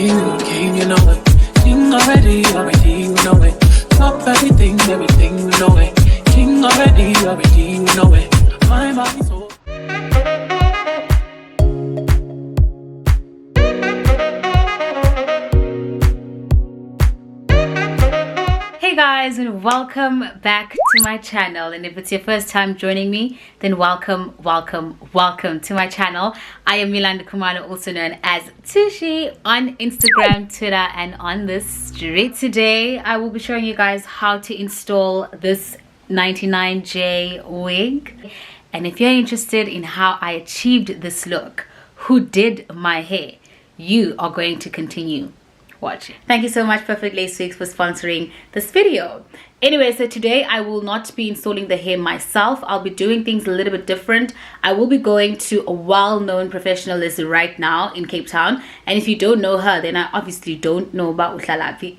king, you know it. King already, you know it. Top everything, you know it. King already, you know it. My body so. Hey guys, and welcome back to my channel. And if it's your first time joining me, then welcome to my channel. I am Yolanda Kumalo, also known as Tushi on Instagram, Twitter, and on the street. Today I will be showing you guys how to install this 99J wig. And if you're interested in how I achieved this look, who did my hair, you are going to continue watching. Thank you so much, Perfectlacewig, for sponsoring this video. Anyway, so today I will not be installing the hair myself. I'll be doing things a little bit different. I will be going to a well-known professionalist right now in Cape Town. And if you don't know her, then I obviously don't know about Uhlalapi.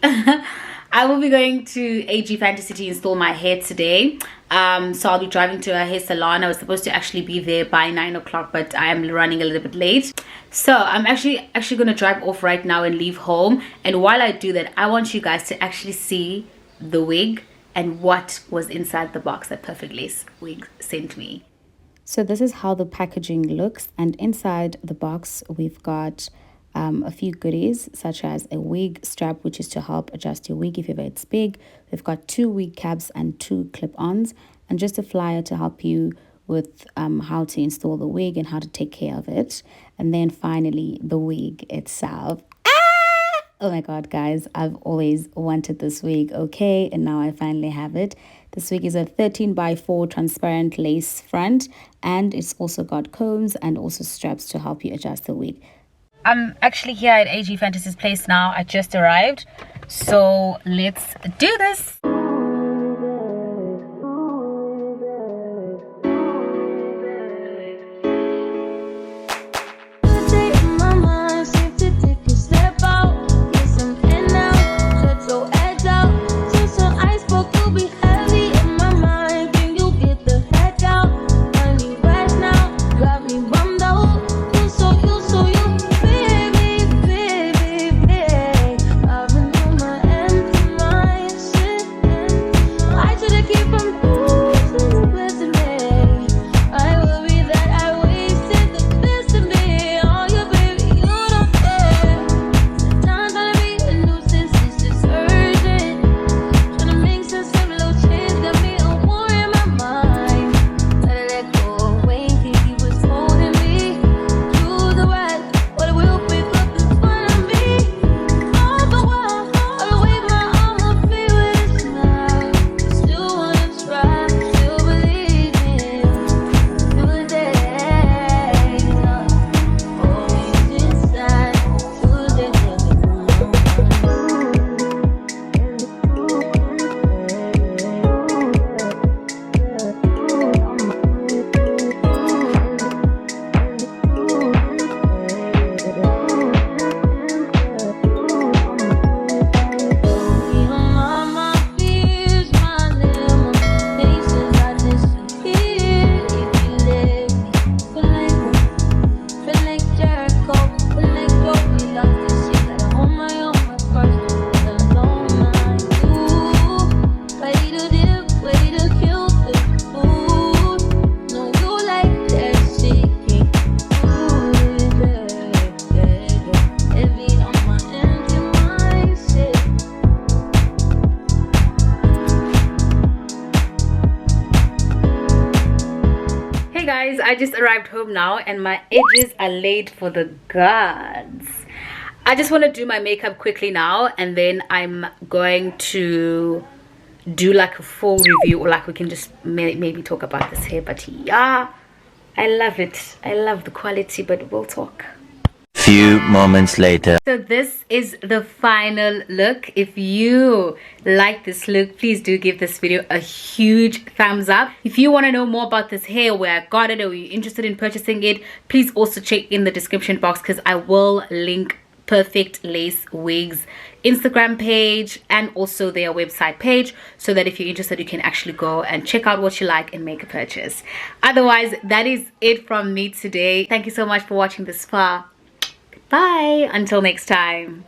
I will be going to AG Fantasy to install my hair today. So I'll be driving to a hair salon. I was supposed to actually be there by 9 o'clock, but I am running a little bit late. So I'm actually going to drive off right now and leave home. And while I do that, I want you guys to actually see the wig and what was inside the box that Perfectlacewig sent me. So this is how the packaging looks, and inside the box we've got a few goodies, such as a wig strap, which is to help adjust your wig if ever it's big. We've got 2 wig caps and 2 clip-ons, and just a flyer to help you with how to install the wig and how to take care of it. And then finally the wig itself. Oh my god, guys, I've always wanted this wig, okay, and now I finally have it. This wig is a 13x4 transparent lace front, and it's also got combs and also straps to help you adjust the wig. I'm actually here at AG Fantasy's place now. I just arrived, so let's do this. Guys, I just arrived home now and my edges are laid for the gods. I just want to do my makeup quickly now, and then I'm going to do like a full review, or like we can just maybe talk about this hair. But yeah, I love it. I love the quality, but we'll talk. Few moments later. So this is the final look. If you like this look, please do give this video a huge thumbs up. If you want to know more about this hair, where I got it, or you're interested in purchasing it, please also check in the description box, because I will link Perfectlacewig's Instagram page and also their website page, so that if you're interested, you can actually go and check out what you like and make a purchase. Otherwise, that is it from me today. Thank you so much for watching this far. Bye until next time.